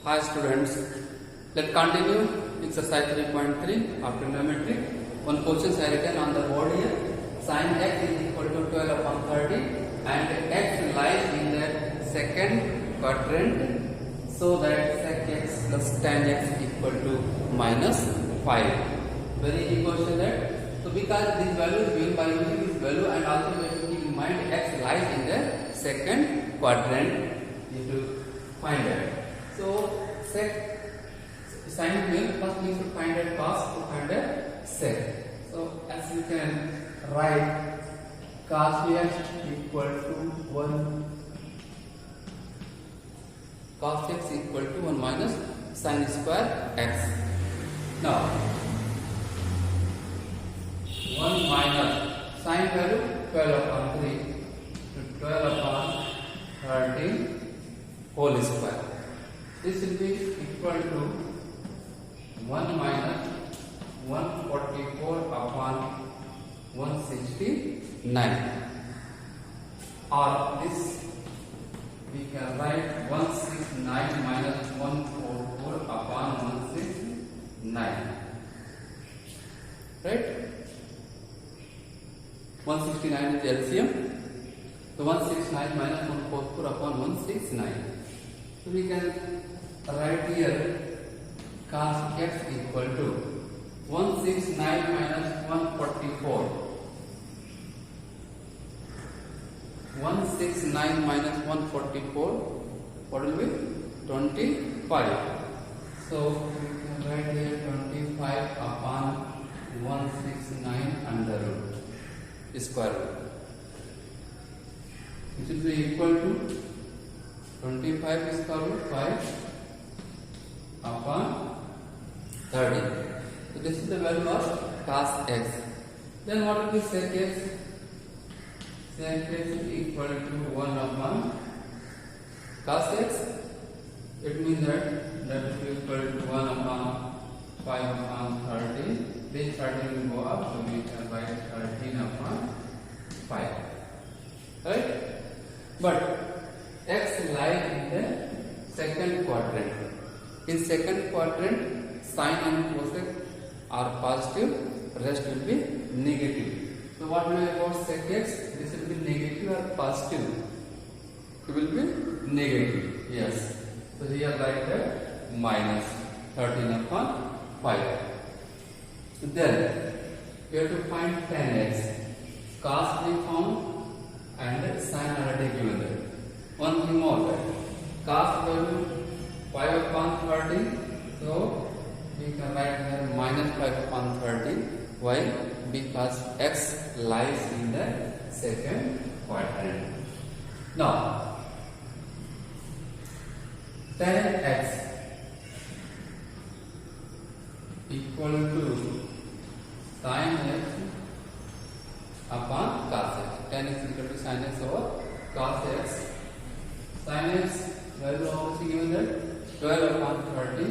Hi students, let's continue exercise 3.3 of trigonometry. One question I written on the board here. Sin x is equal to 12 upon 30 and x lies in the second quadrant, so that sec x plus tan x equal to minus 5. Very easy question that. So because this value is given by using this value, and also we have to keep in mind x lies in the second quadrant, you have to find that. So sin will first we should find a cos to find a sec. So as you can write, cos x equal to 1, cos x equal to 1 minus sin square x. Now 1 minus sin value 12 upon 3 to 12 upon 30 whole square. This will be equal to 1 minus 144 upon 169, or this we can write 169 minus 144 upon 169, right? 169 is LCM, so 169 minus 144 upon 169. So we can write here cos x equal to 169 minus 144. 169 minus 144, what will be? 25. So we can write here 25 upon 169 under root square root, which will be equal to 25 square root 5 upon 30. So this is the value of cos x. Then what will be sec x? Sec x is equal to 1 upon cos x. It means that will be equal to 1 upon 5 upon 30. This 30 will go up, so we can write 13 upon 5. Right? But x lies in the second quadrant. In second quadrant, sine and cosec are positive, rest will be negative. So what will be about sec x? This will be negative or positive? It will be negative. Yes. So here write that minus 13 upon 5. Then we have to find tan x. Cos we found and sine already given there. One thing more, that cos value 5 upon 30, so we can write here minus 5 upon 30. Why? Because x lies in the second quadrant. Now tan x equal to sin x upon cos x. Tan x equal to sin x over cos x. Sin x value also given that 12 upon 30,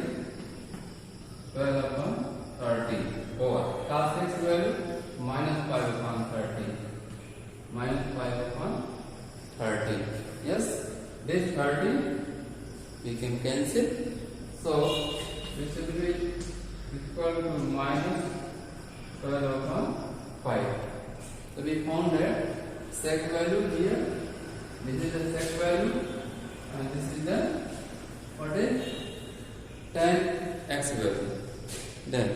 12 upon 30 over cos x value minus 5 upon 30, minus 5 upon 30. Yes, this 30 we can cancel, so this will be equal to minus 12 upon 5. So we found that sec value here, this is the sec value, and this is the what is tan x value. Then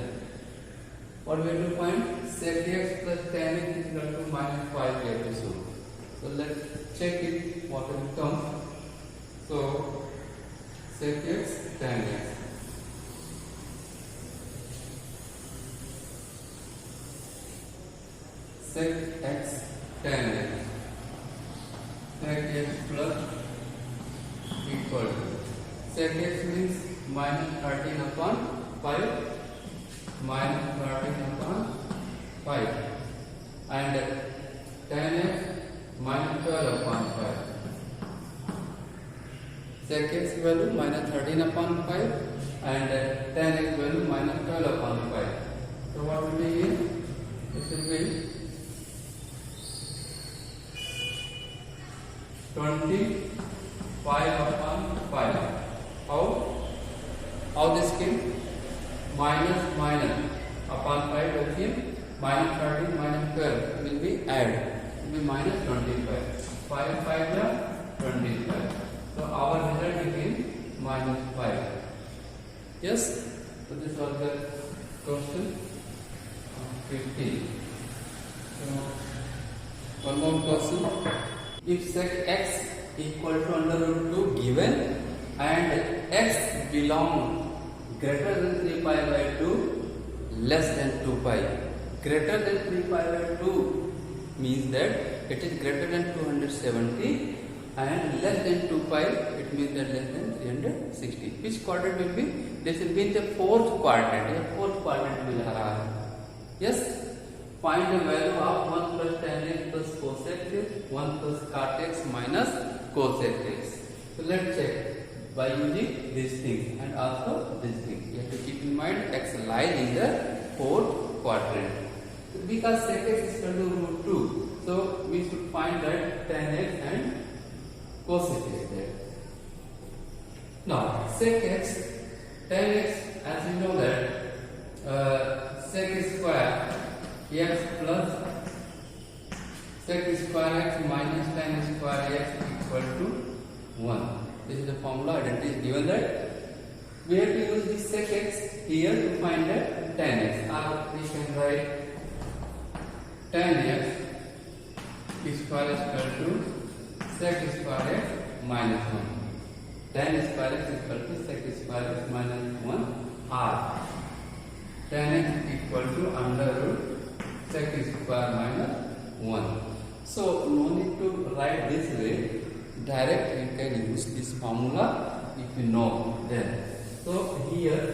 what we have to find? Sec x plus tan x is equal to minus 5 we have to solve. So let's check it what will come. So sec x tan x. Sec x tan x. Sec x plus equal to sec x means minus 13 upon 5, minus 13 upon 5, and tan x minus 12 upon 5. Sec x value minus 13 upon 5 and tan x value minus 12 upon 5. So what will be here? This will be 25 upon 5. How? How this came? Minus minus upon 5 okay? Minus 13 minus 12 will be add. It will be minus 25. 5 5 is 25. So our result became minus 5. Yes? So this was the question 15. So one more question. If sec x equal to under root 2 given and x belong greater than 3 pi by 2 less than 2 pi. Greater than 3 pi by 2 means that it is greater than 270 and less than 2 pi it means that less than 360. Which quadrant will be? This will be in the fourth quadrant. The fourth quadrant will have. Yes? Find the value of 1 plus tan x plus cosec x, 1 plus cot x minus cosec x. So let's check by using these things and also these things. You have to keep in mind x lies in the fourth quadrant. So because sec x is equal to root 2, so we should find that tan x and cosec x there. Now sec x, tan x, as you know that sec square x plus sec square x minus tan square x equal to 1. This is the formula identity is given that we have to use this sec x here to find that tan x. Or we can write tan x square is equal to sec square x minus 1. Tan square x equal to sec square x minus 1 or tan x equal to under root sec square minus 1. So no need to write this way. Direct you can use this formula if you know then. So here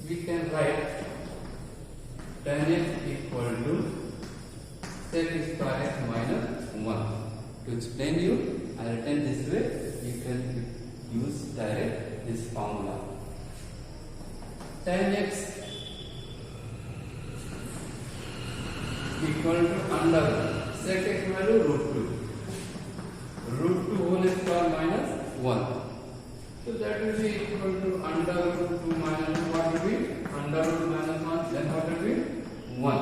we can write tan x equal to sec square x minus 1. To explain you, I written this way. You can use direct this formula. Tan x equal to under sec x value root 2. Root 2 whole square minus 1. So that will be equal to under root 2 minus what will be? Under root minus 1, then what will be? 1.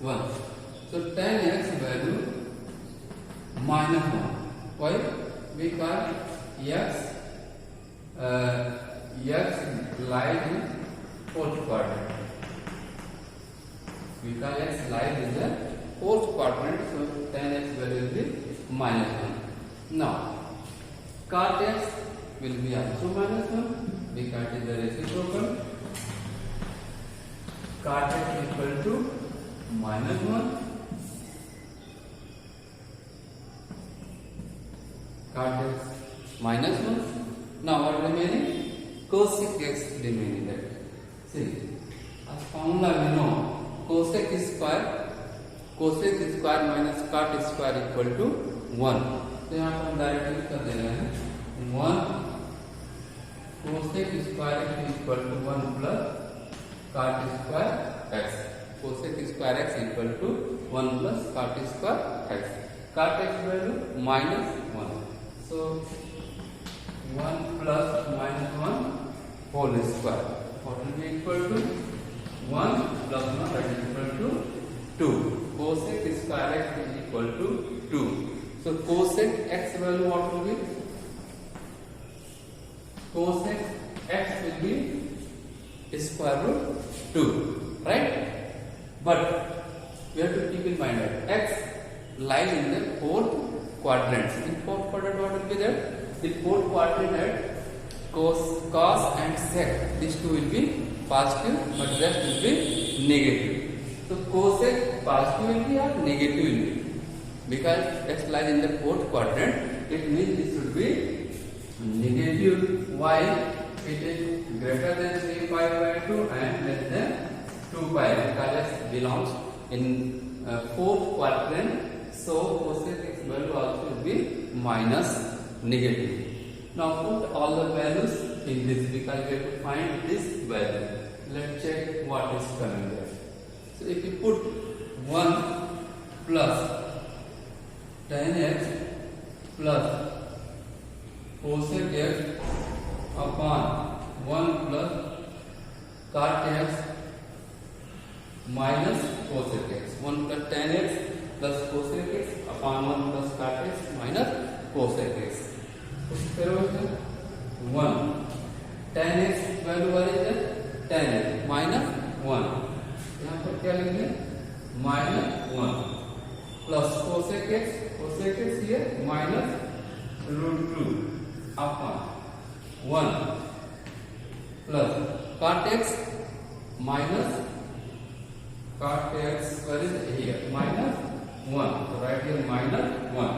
1. So tan x value minus 1. Why? Because x lies in fourth quadrant. Because x lies in the fourth quadrant, so tan x value will be minus 1. Now, cot x will be also minus 1 because it is the reciprocal. Cot x equal to minus 1. Cot x minus 1. Now, what remaining? Cosec x remaining there. See, as formula we know, cosec square minus cot square equal to 1. तो यहाँ पर हम direct use कर दे रहे हैं 1 cosec square x equal to 1 plus cot square x. Cosec square x equal to 1 plus cot square x. Cot x value minus 1. So 1 plus minus 1 whole square. What will be equal to 1 plus 1 that is equal to 2. Cosec square x is equal to 2. So cosec x value what will be? Cosec x will be square root 2, right? But we have to keep in mind that x lies in the fourth quadrant. In fourth quadrant what will be there? The fourth quadrant that cos and sec, these two will be positive but rest will be negative. So cosec positive will be or negative will be. Because x lies in the fourth quadrant, it means this should be negative. Why? It is greater than 3 pi by 2 and less than 2 pi. Because x belongs in fourth quadrant, so cosec x value also will be minus negative. Now put all the values in this because we have to find this value. Let's check what is coming there. So if you put 1 plus tan x plus cosec x upon 1 plus cot x minus cosec x. 1 plus tan x plus cosec x upon 1 plus cot x minus cosec x. कुछ करो 1 tan x value वाली है tan x minus 1. यहाँ पर क्या लिखेंगे minus 1 plus cosec x here minus root 2 upon 1 plus cot x minus cot x where is here minus 1. So right here minus 1.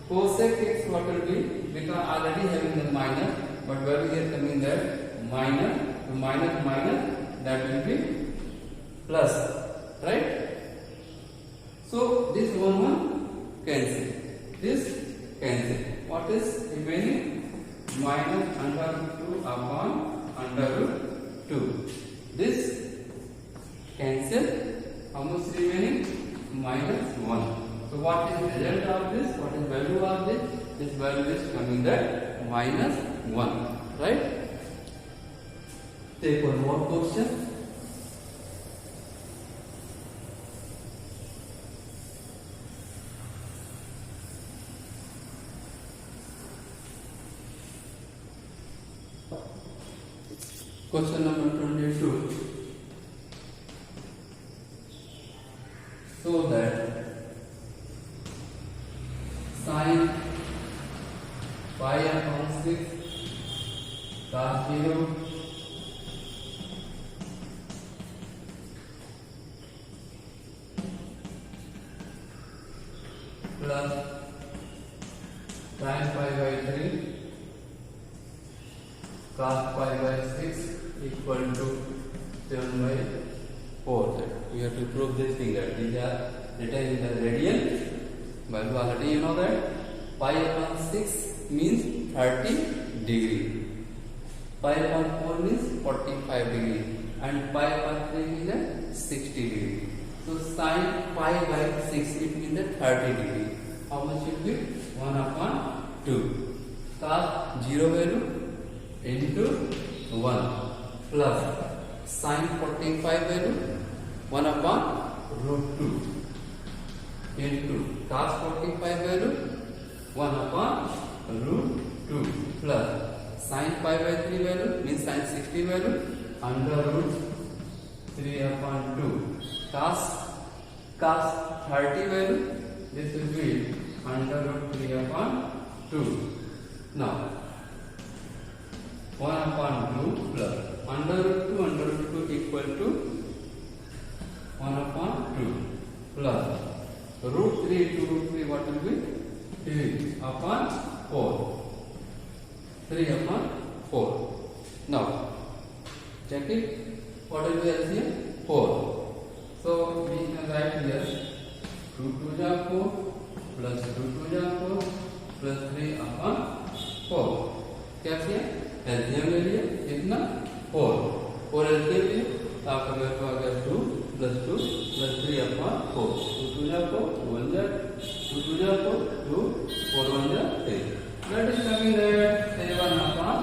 Cosec x what will be, because already having the minus, but value here coming there minus, to minus minus that will be plus, right? So this one cancel, this cancel. What is remaining? Minus under root 2 upon under root 2. This cancel. How much remaining? Minus 1. So what is the result of this? What is value of this? This value is coming there minus 1. Right? Take one more question. Question number 22. So that sin pi upon 6 cos 0 plus sin pi by 3 cos pi by 6 equal to 7 by 4. We have to prove this thing that these are written in the radian value. Already you know that pi upon 6 means 30 degree, pi upon 4 means 45 degree, and pi upon 3 means 60 degree. So sin pi by 6 it means 30 degree. How much will be? 1 upon 2. Cos 0 value into 1 plus sin 45 value 1 upon root 2 into cos 45 value 1 upon root 2 plus sin pi by 3 value means sin 60 value under root 3 upon 2 cos 30 value this will be under root 3 upon 2. Now 1 upon 2 plus under root 2 equal to 1 upon 2 plus root 3 to root 3 what will be? 3 upon 4. 3 upon 4. Now check it. What will be LCM? 4. So we can write here 2 2 ja 4 plus 2 2 ja 4 plus 3 upon 4. क्या किया? LCM ले लिया कितना? 4. 4 LCM लिया तो आपका मेरे को आ गया 2 plus 2 plus 3 upon 4. 2 2 ja 4 1 ja 2 2 ja 4 2 4 1 ja 3. That is coming there 7 upon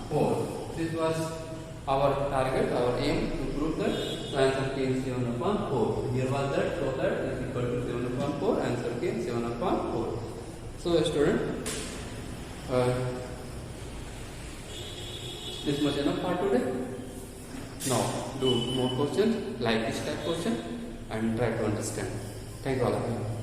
4. This was our target, our aim to prove that. So answer came 7 upon 4. Here was that, so that is equal to 7 upon 4. Answer came 7 upon 4. So student, this much enough for today. Now do more questions like this type question and try to understand. Thank you all of you.